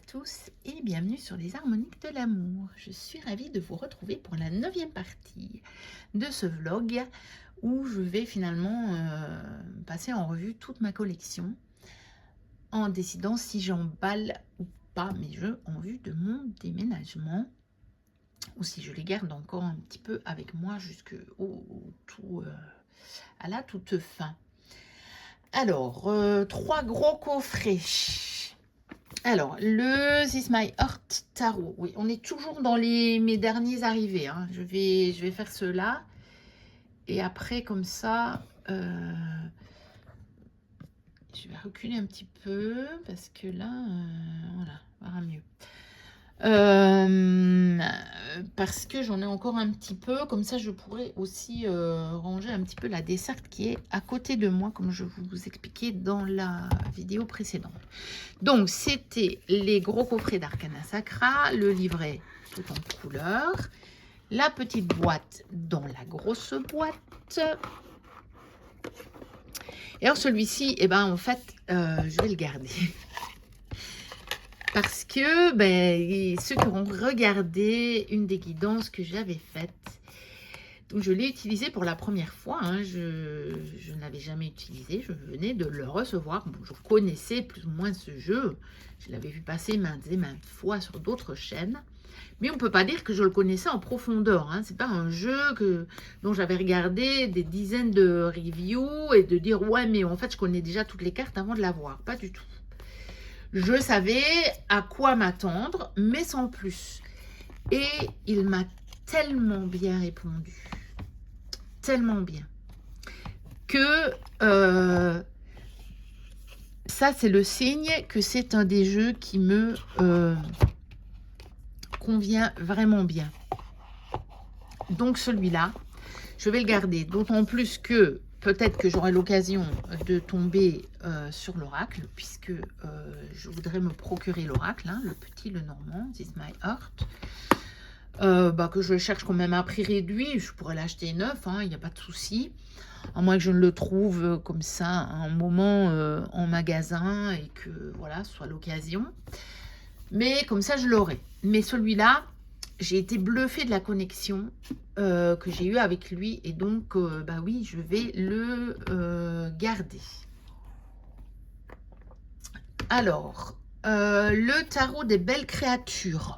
tous et bienvenue sur les harmoniques de l'amour. Je suis ravie de vous retrouver pour la 9e partie de ce vlog où je vais finalement passer en revue toute ma collection en décidant si j'emballe ou pas mes jeux en vue de mon déménagement ou si je les garde encore un petit peu avec moi à la toute fin. Alors, 3 gros coffrets. Alors, le This My Heart Tarot. Oui, on est toujours dans mes derniers arrivés. Hein. Je vais faire ceux-là. Et après, comme ça, je vais reculer un petit peu. Parce que là, voilà, ça va mieux. Parce que j'en ai encore un petit peu. Comme ça, je pourrais aussi ranger un petit peu la desserte qui est à côté de moi, comme je vous expliquais dans la vidéo précédente. Donc, c'était les gros coffrets d'Arcana Sacra, le livret tout en couleur, la petite boîte dans la grosse boîte. Et alors, celui-ci, eh ben, en fait, je vais le garder. Parce que ceux qui auront regardé une des guidances que j'avais faites, donc je l'ai utilisé pour la première fois, hein, je ne l'avais jamais utilisé, je venais de le recevoir. Bon, je connaissais plus ou moins ce jeu, je l'avais vu passer maintes et maintes fois sur d'autres chaînes, mais on ne peut pas dire que je le connaissais en profondeur. Hein. Ce n'est pas un jeu dont j'avais regardé des dizaines de reviews et de dire ouais mais en fait je connais déjà toutes les cartes avant de l'avoir, pas du tout. Je savais à quoi m'attendre, mais sans plus. Et il m'a tellement bien répondu. Tellement bien. Que ça, c'est le signe que c'est un des jeux qui me convient vraiment bien. Donc celui-là, je vais le garder. D'autant plus que peut-être que j'aurai l'occasion de tomber sur l'oracle, puisque je voudrais me procurer l'oracle, hein, le petit, le normand, This My Heart, que je cherche quand même à prix réduit. Je pourrais l'acheter neuf, il n'y a pas de souci, à moins que je ne le trouve comme ça à un moment en magasin et que voilà, ce soit l'occasion. Mais comme ça, je l'aurai. Mais celui-là, j'ai été bluffée de la connexion que j'ai eue avec lui. Et donc, oui, je vais le garder. Alors, le tarot des belles créatures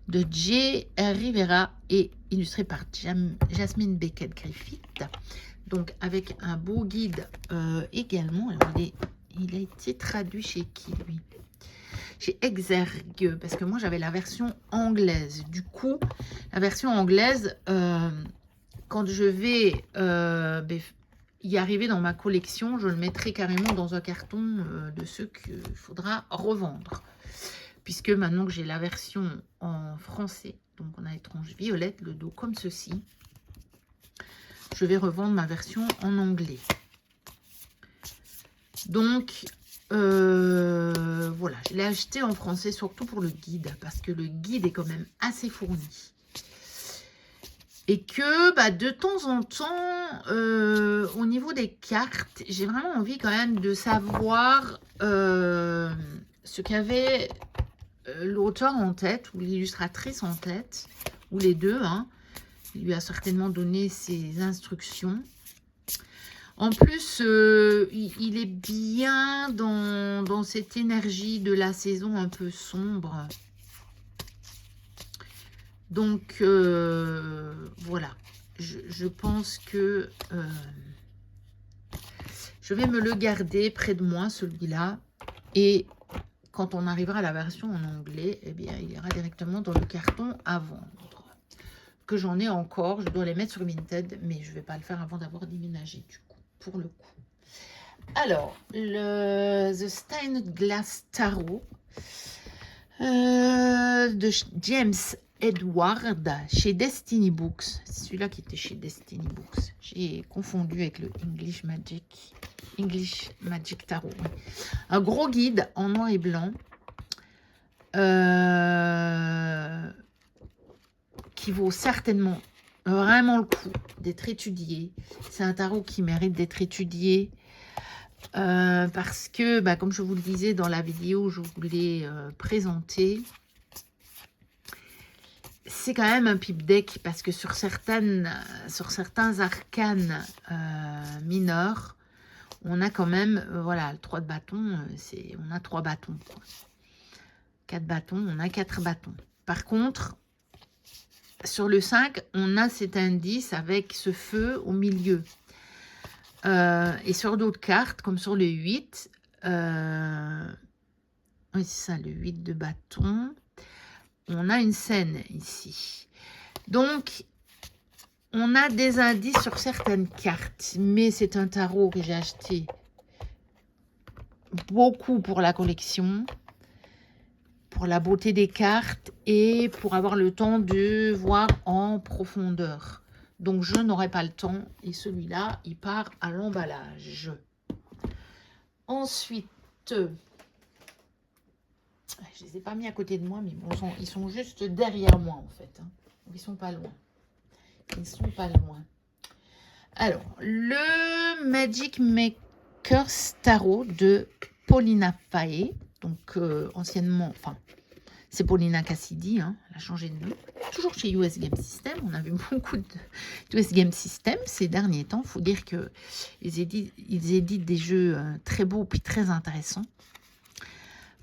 de Jay Rivera et illustré par Jasmine Beckett-Griffith. Donc, avec un beau guide également. Alors, il a été traduit chez qui, lui? Chez Exergue, parce que moi j'avais la version anglaise. Du coup, la version anglaise, quand je vais y arriver dans ma collection, je le mettrai carrément dans un carton de ceux qu'il faudra revendre. Puisque maintenant que j'ai la version en français, donc on a les tranches violettes, le dos comme ceci, je vais revendre ma version en anglais. Donc, voilà, je l'ai acheté en français surtout pour le guide, parce que le guide est quand même assez fourni. Et que de temps en temps, au niveau des cartes, j'ai vraiment envie quand même de savoir ce qu'avait l'auteur en tête, ou l'illustratrice en tête, ou les deux. Hein. Il lui a certainement donné ses instructions. En plus, il est bien dans cette énergie de la saison un peu sombre. Donc, voilà. Je pense que je vais me le garder près de moi, celui-là. Et quand on arrivera à la version en anglais, eh bien, il ira directement dans le carton à vendre. Que j'en ai encore. Je dois les mettre sur Vinted, mais je ne vais pas le faire avant d'avoir déménagé, du coup. Pour le coup. Alors, le The Stained Glass Tarot de James Edward chez Destiny Books. C'est celui-là qui était chez Destiny Books. J'ai confondu avec le English Magic Tarot. Oui. Un gros guide en noir et blanc qui vaut certainement vraiment le coup d'être étudié. C'est un tarot qui mérite d'être étudié Parce que, comme je vous le disais dans la vidéo, je vous l'ai présenté. C'est quand même un pipe deck parce que sur certains arcanes mineurs, on a quand même, voilà, le 3 de bâton, on a 3 bâtons, quoi. 4 bâtons, on a 4 bâtons. Par contre, sur le 5, on a cet indice avec ce feu au milieu. Et sur d'autres cartes, comme sur le 8, oui, c'est ça, le 8 de bâton, on a une scène ici. Donc, on a des indices sur certaines cartes, mais c'est un tarot que j'ai acheté beaucoup pour la collection, pour la beauté des cartes et pour avoir le temps de voir en profondeur. Donc, je n'aurai pas le temps et celui-là, il part à l'emballage. Ensuite, je ne les ai pas mis à côté de moi, mais bon, ils sont juste derrière moi en fait. Hein. Ils ne sont pas loin. Ils ne sont pas loin. Alors, le Magic Makers Tarot de Paulina Faye. Donc, anciennement, enfin, c'est Paulina Cassidy, hein, elle a changé de nom. Toujours chez US Game System. On a vu beaucoup de US Game System ces derniers temps. Il faut dire qu'ils éditent des jeux très beaux et très intéressants.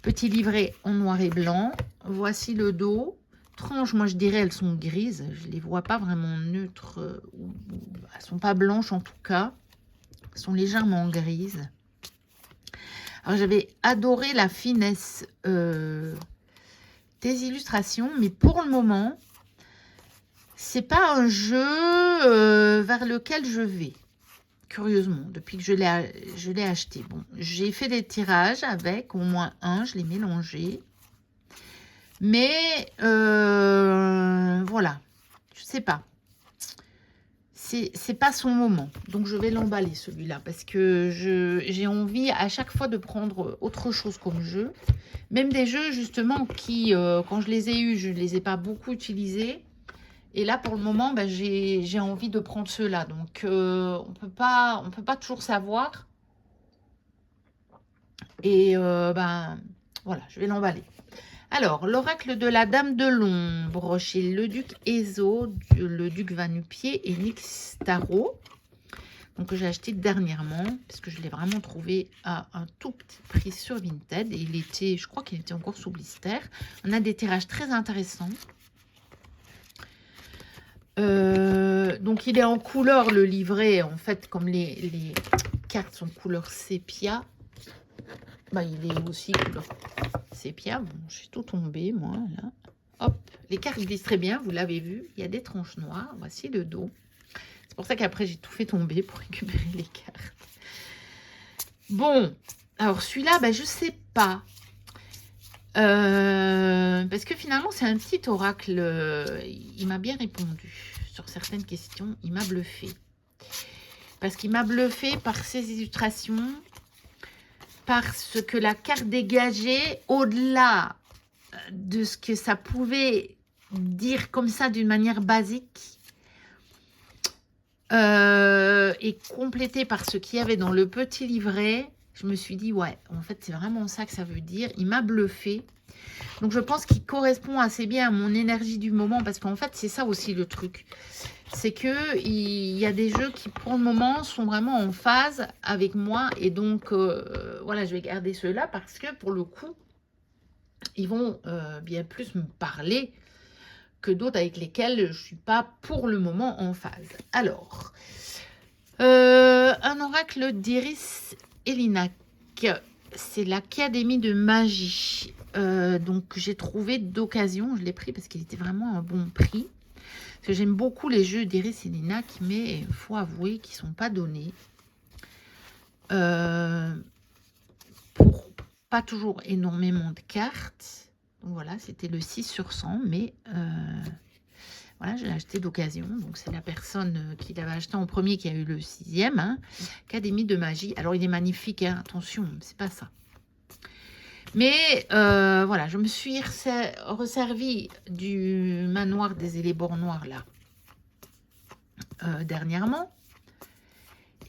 Petit livret en noir et blanc. Voici le dos. Tranches, moi je dirais, elles sont grises. Je ne les vois pas vraiment neutres. Elles ne sont pas blanches en tout cas. Elles sont légèrement grises. Alors j'avais adoré la finesse des illustrations, mais pour le moment, c'est pas un jeu vers lequel je vais. Curieusement, depuis que je l'ai acheté. Bon, j'ai fait des tirages avec, au moins un, je l'ai mélangé. Mais, voilà, je sais pas. C'est pas son moment. Donc, je vais l'emballer, celui-là. Parce que j'ai envie à chaque fois de prendre autre chose comme jeu. Même des jeux, justement, qui, quand je les ai eus, je ne les ai pas beaucoup utilisés. Et là, pour le moment, j'ai envie de prendre ceux-là. Donc, on peut pas toujours savoir. Et, voilà, je vais l'emballer. Alors, l'oracle de la Dame de l'Ombre chez le Duc Ezo, le Duc Vanupier et Nix Tarot. Donc, j'ai acheté dernièrement, parce que je l'ai vraiment trouvé à un tout petit prix sur Vinted. Et il était, je crois qu'il était encore sous blister. On a des tirages très intéressants. Donc, il est en couleur, le livret. En fait, comme les cartes sont couleur sépia, il est aussi couleur sépia. Bon, j'ai tout tombé, moi, là. Hop, les cartes glissent très bien, vous l'avez vu. Il y a des tranches noires. Voici le dos. C'est pour ça qu'après, j'ai tout fait tomber pour récupérer les cartes. Bon, alors celui-là, je sais pas. Parce que finalement, c'est un petit oracle. Il m'a bien répondu sur certaines questions. Il m'a bluffé. Parce qu'il m'a bluffé par ses illustrations. Parce que la carte dégagée, au-delà de ce que ça pouvait dire comme ça d'une manière basique, et complétée par ce qu'il y avait dans le petit livret, je me suis dit, ouais, en fait, c'est vraiment ça que ça veut dire. Il m'a bluffé. Donc, je pense qu'il correspond assez bien à mon énergie du moment, parce qu'en fait, c'est ça aussi le truc. C'est qu'il y a des jeux qui, pour le moment, sont vraiment en phase avec moi. Et donc, voilà, je vais garder ceux-là parce que, pour le coup, ils vont bien plus me parler que d'autres avec lesquels je ne suis pas, pour le moment, en phase. Alors, un oracle d'Iris Elinac. C'est l'Académie de magie. Donc, j'ai trouvé d'occasion. Je l'ai pris parce qu'il était vraiment à un bon prix. Parce que j'aime beaucoup les jeux d'Iris Elinac, mais il faut avouer qu'ils ne sont pas donnés. Pour pas toujours énormément de cartes. Donc voilà, c'était le 6 sur 100, mais voilà, je l'ai acheté d'occasion. Donc c'est la personne qui l'avait acheté en premier qui a eu le 6e. Hein. Académie de magie. Alors il est magnifique, hein, attention, c'est pas ça. Mais voilà, je me suis resservi du manoir des élébores noirs là dernièrement.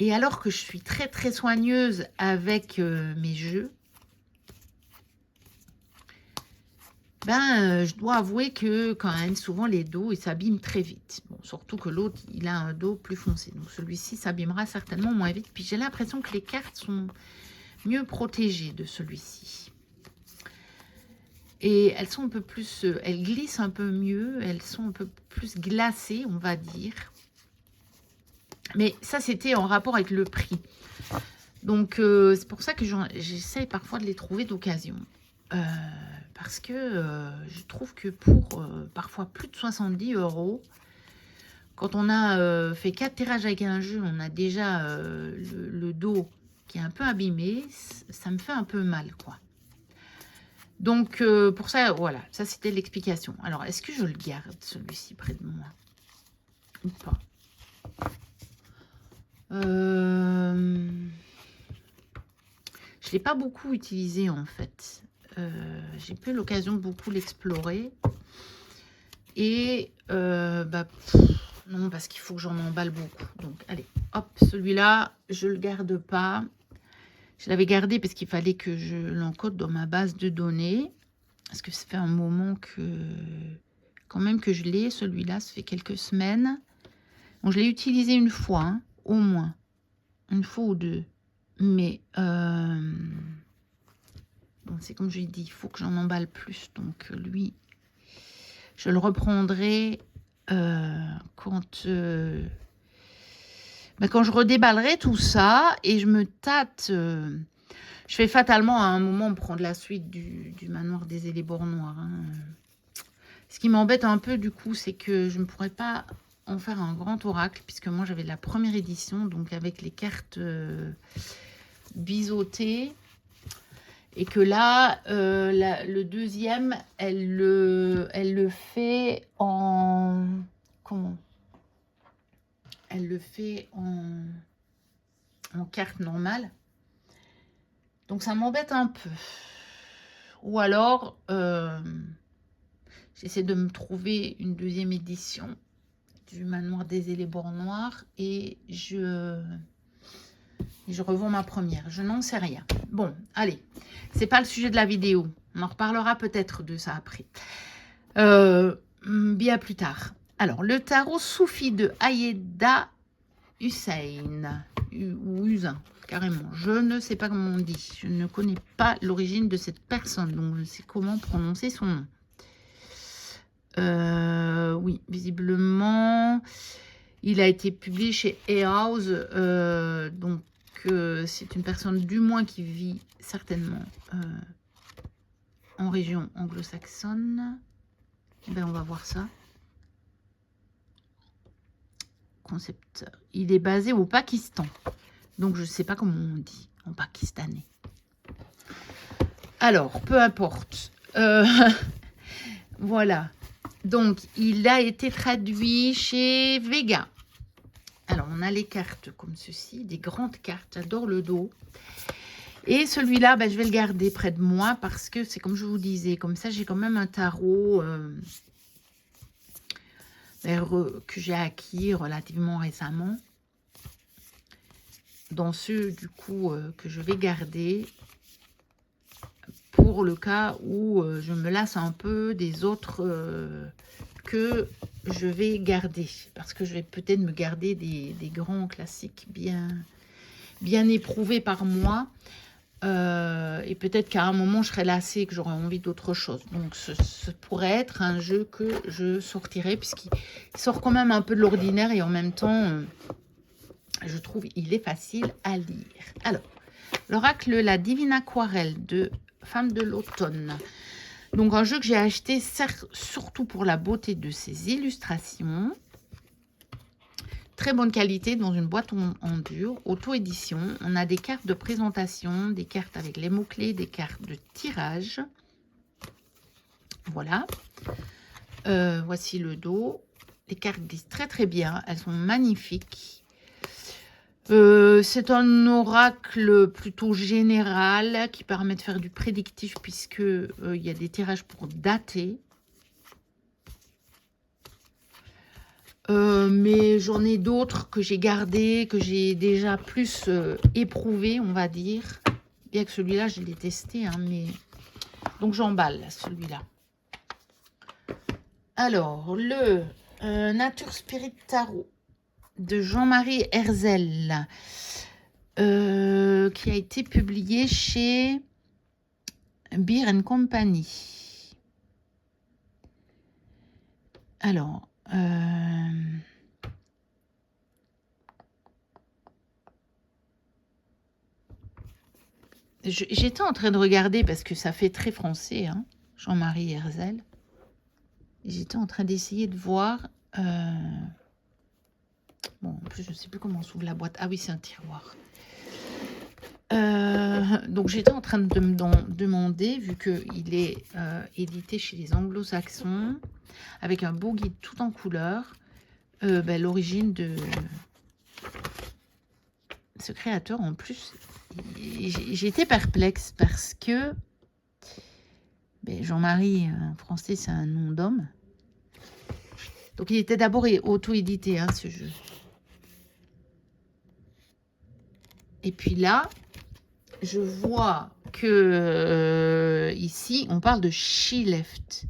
Et alors que je suis très très soigneuse avec mes jeux, je dois avouer que quand même souvent les dos ils s'abîment très vite. Bon, surtout que l'autre il a un dos plus foncé, donc celui-ci s'abîmera certainement moins vite. Puis j'ai l'impression que les cartes sont mieux protégées de celui-ci. Et elles sont un peu plus, elles glissent un peu mieux, elles sont un peu plus glacées, on va dire. Mais ça, c'était en rapport avec le prix. Donc, c'est pour ça que j'essaye parfois de les trouver d'occasion. Parce que je trouve que pour parfois plus de 70 €, quand on a fait 4 tirages avec un jeu, on a déjà le dos qui est un peu abîmé, ça me fait un peu mal, quoi. Donc, pour ça, voilà, ça c'était l'explication. Alors, est-ce que je le garde, celui-ci, près de moi ou pas? Je ne l'ai pas beaucoup utilisé, en fait. J'ai pas eu l'occasion de beaucoup l'explorer. Et, non, parce qu'il faut que j'en emballe beaucoup. Donc, allez, hop, celui-là, je le garde pas. Je l'avais gardé parce qu'il fallait que je l'encode dans ma base de données. Parce que ça fait un moment que... Quand même que je l'ai, celui-là, ça fait quelques semaines. Bon, je l'ai utilisé une fois, hein, au moins. Une fois ou deux. Mais... Bon, c'est comme je l'ai dit, il faut que j'en emballe plus. Donc, lui, je le reprendrai quand je redéballerai tout ça et je me tâte. Je vais fatalement à un moment prendre la suite du manoir des élébords noirs. Hein. Ce qui m'embête un peu du coup, c'est que je ne pourrais pas en faire un grand oracle puisque moi j'avais la première édition, donc avec les cartes biseautées. Et que là, le deuxième, elle le fait en... Comment? Elle le fait en carte normale. Donc, ça m'embête un peu. Ou alors, j'essaie de me trouver une deuxième édition du manoir des élébords noirs et je revends ma première. Je n'en sais rien. Bon, allez. C'est pas le sujet de la vidéo. On en reparlera peut-être de ça après. Bien plus tard. Alors, le tarot Soufi de Aïeda Hussein. Ou Usain, carrément. Je ne sais pas comment on dit. Je ne connais pas l'origine de cette personne. Donc, je sais comment prononcer son nom. Oui, visiblement, il a été publié chez Ehouse. Donc, c'est une personne du moins qui vit certainement en région anglo-saxonne. Ben, on va voir ça. Concept. Il est basé au Pakistan. Donc, je ne sais pas comment on dit en pakistanais. Alors, peu importe. Voilà. Donc, il a été traduit chez Vega. Alors, on a les cartes comme ceci, des grandes cartes. J'adore le dos. Et celui-là, je vais le garder près de moi parce que c'est comme je vous disais. Comme ça, j'ai quand même un tarot que j'ai acquis relativement récemment. Dans ceux, du coup, que je vais garder pour le cas où je me lasse un peu des autres que je vais garder. Parce que je vais peut-être me garder des grands classiques bien éprouvés par moi. Et peut-être qu'à un moment, je serai lassée et que j'aurai envie d'autre chose. Donc, ce pourrait être un jeu que je sortirai puisqu'il sort quand même un peu de l'ordinaire et en même temps, je trouve il est facile à lire. Alors, l'oracle La Divine Aquarelle de Femme de l'Automne. Donc, un jeu que j'ai acheté surtout pour la beauté de ses illustrations. Très bonne qualité dans une boîte en dur, auto-édition. On a des cartes de présentation, des cartes avec les mots-clés, des cartes de tirage. Voilà. Voici le dos. Les cartes glissent très très bien. Elles sont magnifiques. C'est un oracle plutôt général qui permet de faire du prédictif puisque il y a des tirages pour dater. Mais j'en ai d'autres que j'ai gardés, que j'ai déjà plus éprouvé, on va dire. Bien que celui-là, je l'ai testé, hein, mais... Donc, j'emballe celui-là. Alors, le Nature Spirit Tarot de Jean-Marie Herzel, qui a été publié chez Beer Company. Alors... J'étais en train de regarder parce que ça fait très français, hein, Jean-Marie Herzel. J'étais en train d'essayer de voir. Bon, en plus, je ne sais plus comment on s'ouvre la boîte. Ah oui, c'est un tiroir. Donc, j'étais en train de me demander, vu qu'il est édité chez les Anglo-Saxons, avec un beau guide tout en couleur, l'origine de ce créateur. En plus, j'étais perplexe parce que Jean-Marie, en français, c'est un nom d'homme. Donc, il était d'abord auto-édité, hein, ce jeu. Et puis là, je vois que ici, on parle de She Left.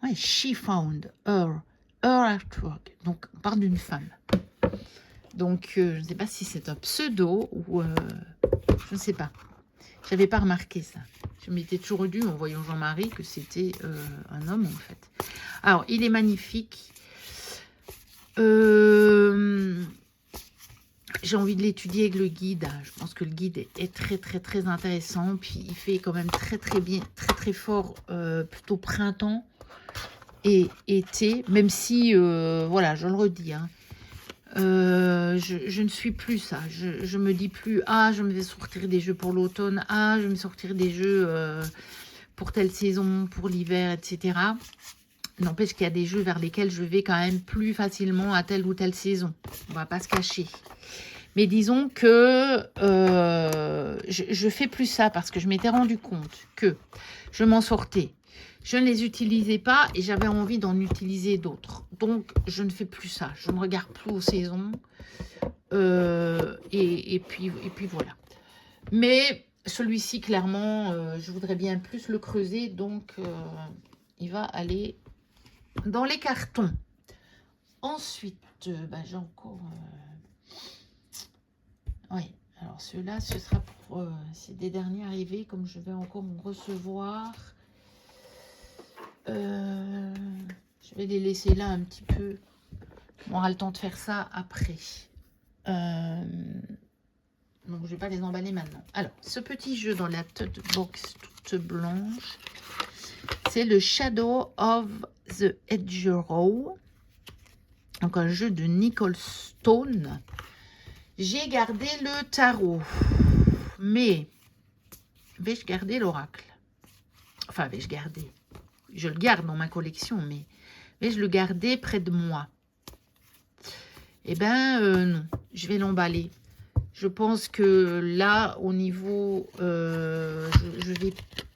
Ouais, She Found Her Artwork. Donc, on parle d'une femme. Donc, je ne sais pas si c'est un pseudo ou... je ne sais pas. Je n'avais pas remarqué ça. Je m'étais toujours dit, en voyant Jean-Marie, que c'était un homme, en fait. Alors, il est magnifique. J'ai envie de l'étudier avec le guide. Je pense que le guide est très, très, très intéressant. Puis, il fait quand même très, très bien, très, très fort, plutôt printemps et été. Même si, voilà, je le redis, hein. Je ne suis plus ça. Je me dis plus, ah, je me vais sortir des jeux pour l'automne, ah, je vais me sortir des jeux pour telle saison, pour l'hiver, etc. N'empêche qu'il y a des jeux vers lesquels je vais quand même plus facilement à telle ou telle saison. On va pas se cacher. Mais disons que je fais plus ça parce que je m'étais rendu compte que je m'en sortais. Je ne les utilisais pas et j'avais envie d'en utiliser d'autres. Donc, je ne fais plus ça. Je ne regarde plus aux saisons. Et puis voilà. Mais celui-ci, clairement, je voudrais bien plus le creuser. Donc, il va aller dans les cartons. Ensuite, j'ai encore... Oui, alors ceux-là, ce sera pour... c'est des derniers arrivés, comme je vais encore en recevoir... je vais les laisser là un petit peu. On aura le temps de faire ça après. Donc, je ne vais pas les emballer maintenant. Alors, ce petit jeu dans la tote box toute blanche, c'est le Shadow of the Hedgerow. Donc, un jeu de Nicole Stone. J'ai gardé le tarot. Mais, vais-je garder l'oracle? Enfin, vais-je garder? Je le garde dans ma collection, mais vais-je le garder près de moi? Eh bien, non. Je vais l'emballer. Je pense que là, au niveau... je ne vais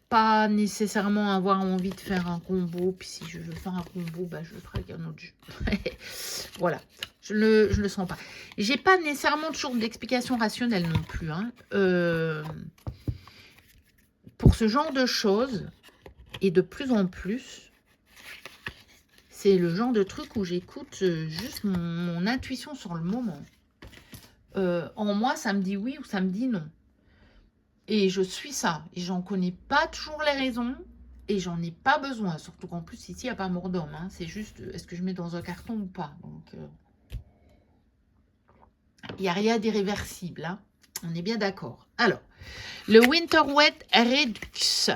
pas nécessairement avoir envie de faire un combo. Puis si je veux faire un combo, je le ferai avec un autre jeu. Voilà. Je le sens pas. J'ai pas nécessairement toujours d'explication rationnelle non plus. Hein. Pour ce genre de choses... Et de plus en plus, c'est le genre de truc où j'écoute juste mon intuition sur le moment. En moi, ça me dit oui ou ça me dit non. Et je suis ça. Et j'en connais pas toujours les raisons. Et j'en ai pas besoin. Surtout qu'en plus, ici, il n'y a pas mort d'homme. Hein. C'est juste, est-ce que je mets dans un carton ou pas? Donc, il n'y a rien d'irréversible. Hein. On est bien d'accord. Alors, le Winter Wet Redux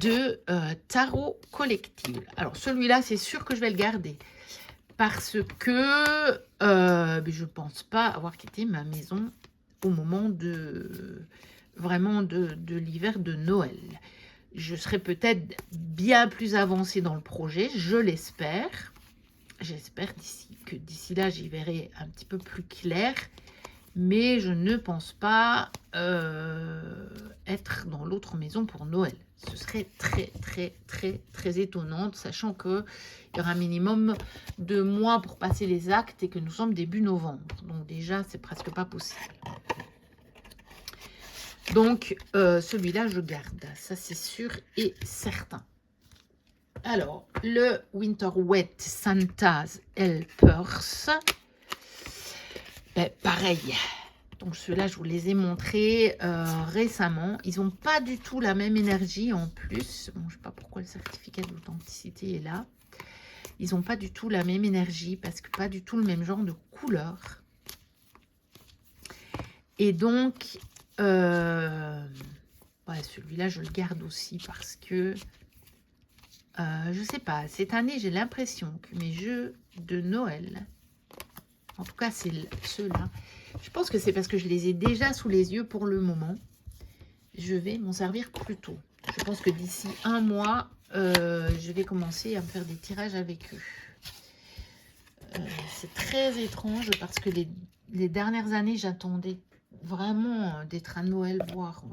de Tarot Collectible. Alors, celui-là, c'est sûr que je vais le garder. Parce que je ne pense pas avoir quitté ma maison au moment de vraiment de l'hiver de Noël. Je serai peut-être bien plus avancée dans le projet, je l'espère. J'espère que d'ici là, j'y verrai un petit peu plus clair. Mais je ne pense pas être dans l'autre maison pour Noël. Ce serait très étonnant, sachant qu'il y aura un minimum de mois pour passer les actes et que nous sommes début novembre. Donc déjà, c'est presque pas possible. Donc, celui-là, je garde. Ça, c'est sûr et certain. Alors, le Winter Wet Santa's Helpers. Ben, pareil. Donc, ceux-là, je vous les ai montrés récemment. Ils n'ont pas du tout la même énergie en plus. Bon, je ne sais pas pourquoi le certificat d'authenticité est là. Ils n'ont pas du tout la même énergie parce que pas du tout le même genre de couleur. Et donc, ouais, celui-là, je le garde aussi parce que, je sais pas, cette année, j'ai l'impression que mes jeux de Noël, en tout cas, c'est ceux-là, je pense que c'est parce que je les ai déjà sous les yeux pour le moment. Je vais m'en servir plus tôt. Je pense que d'ici un mois, je vais commencer à me faire des tirages avec eux. C'est très étrange parce que les dernières années, j'attendais vraiment d'être à Noël, voire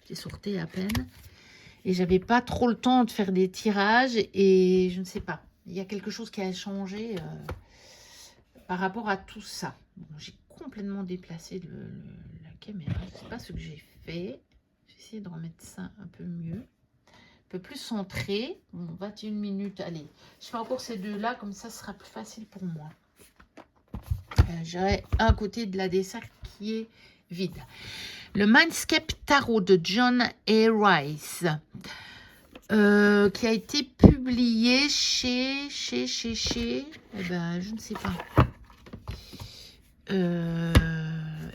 j'ai sorti à peine. Et j'avais pas trop le temps de faire des tirages et je ne sais pas. Il y a quelque chose qui a changé par rapport à tout ça. Bon, j'ai complètement déplacé la caméra. Je ne sais pas ce que j'ai fait. Je vais essayer de remettre ça un peu mieux. Un peu plus centré. Bon, 21 minutes. Allez, je fais encore ces deux-là. Comme ça, ce sera plus facile pour moi. J'aurai un côté de la dessert qui est vide. Le Mindscape Tarot de John A. Rice, qui a été publié chez, eh ben, je ne sais pas.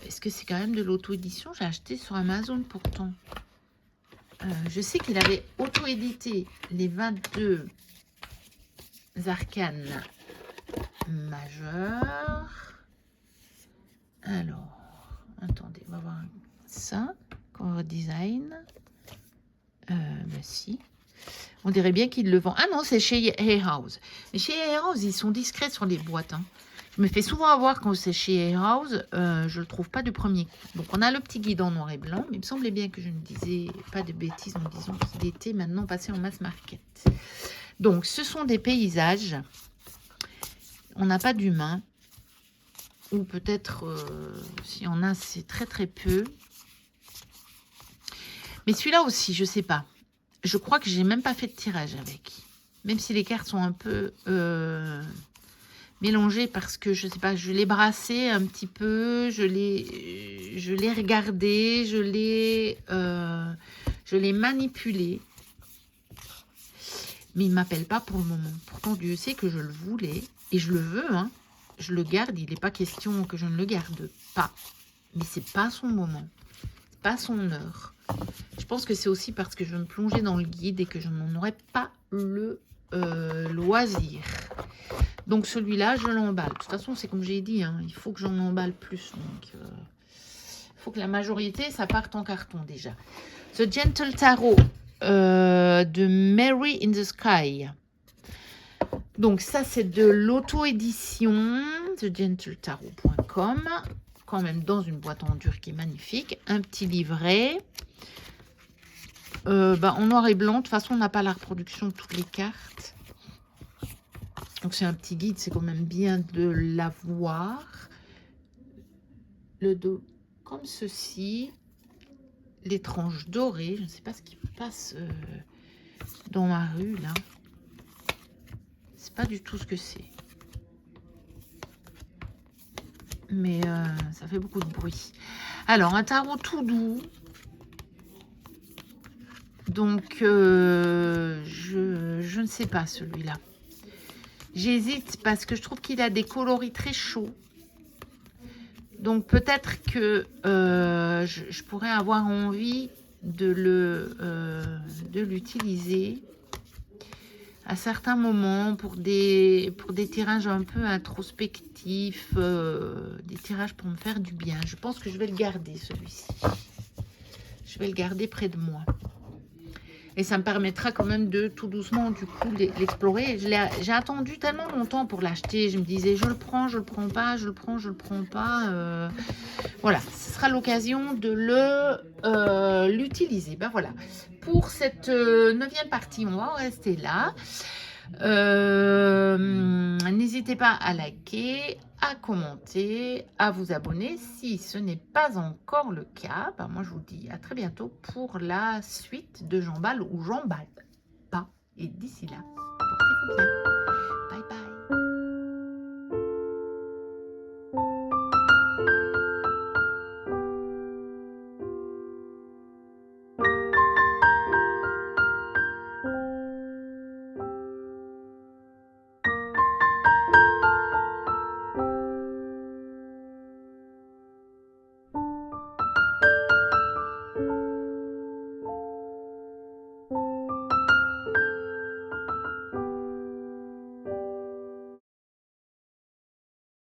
Est-ce que c'est quand même de l'auto-édition? J'ai acheté sur Amazon pourtant. Je sais qu'il avait auto-édité les 22 arcanes majeurs. Alors, attendez, on va voir ça. Cover design. Ben si. On dirait bien qu'ils le vendent. Ah non, c'est chez Hay House. Mais chez Hay House, ils sont discrets sur les boîtes. Hein. Je me fais souvent avoir quand c'est chez Hay House. Je ne le trouve pas du premier coup. Donc, on a le petit guide en noir et blanc. Mais il me semblait bien que je ne disais pas de bêtises en disant qu'il était maintenant passé en mass market. Donc, ce sont des paysages. On n'a pas d'humains. Ou peut-être, s'il y en a, c'est très peu. Mais celui-là aussi, je ne sais pas. Je crois que j'ai même pas fait de tirage avec. Même si les cartes sont un peu mélangées parce que, je sais pas, je l'ai brassé un petit peu. Je l'ai regardé. Je l'ai manipulé. Mais il ne m'appelle pas pour le moment. Pourtant, Dieu sait que je le voulais. Et je le veux, hein. Je le garde. Il n'est pas question que je ne le garde pas. Mais c'est pas son moment. C'est pas son heure. Je pense que c'est aussi parce que je vais me plonger dans le guide et que je n'en aurai pas le loisir. Donc celui-là, je l'emballe. De toute façon, c'est comme j'ai dit, hein, il faut que j'en emballe plus. Donc, il faut que la majorité, ça parte en carton déjà. The Gentle Tarot de Mary in the Sky. Donc ça, c'est de l'auto-édition, thegentletarot.com. Quand même dans une boîte en dur qui est magnifique. Un petit livret. En noir et blanc. De toute façon, on n'a pas la reproduction de toutes les cartes. Donc, c'est un petit guide. C'est quand même bien de l'avoir. Le dos comme ceci. Les tranches dorées. Je ne sais pas ce qui passe dans ma rue, là. C'est pas du tout ce que c'est. Mais ça fait beaucoup de bruit. Alors, un tarot tout doux. Donc, je ne sais pas celui-là. J'hésite parce que je trouve qu'il a des coloris très chauds. Donc, peut-être que je pourrais avoir envie de l'utiliser à certains moments pour des tirages un peu introspectifs, des tirages pour me faire du bien. Je pense que je vais le garder, celui-ci. Je vais le garder près de moi. Et ça me permettra quand même de tout doucement, du coup, l'explorer. J'ai attendu tellement longtemps pour l'acheter. Je me disais, je le prends pas, je le prends pas. Voilà, ce sera l'occasion de l'utiliser. Ben voilà, pour cette 9e partie, on va en rester là. N'hésitez pas à liker, à commenter, à vous abonner si ce n'est pas encore le cas. Ben moi, je vous dis à très bientôt pour la suite de J'emballe ou j'emballe pas. Et d'ici là, portez-vous bien.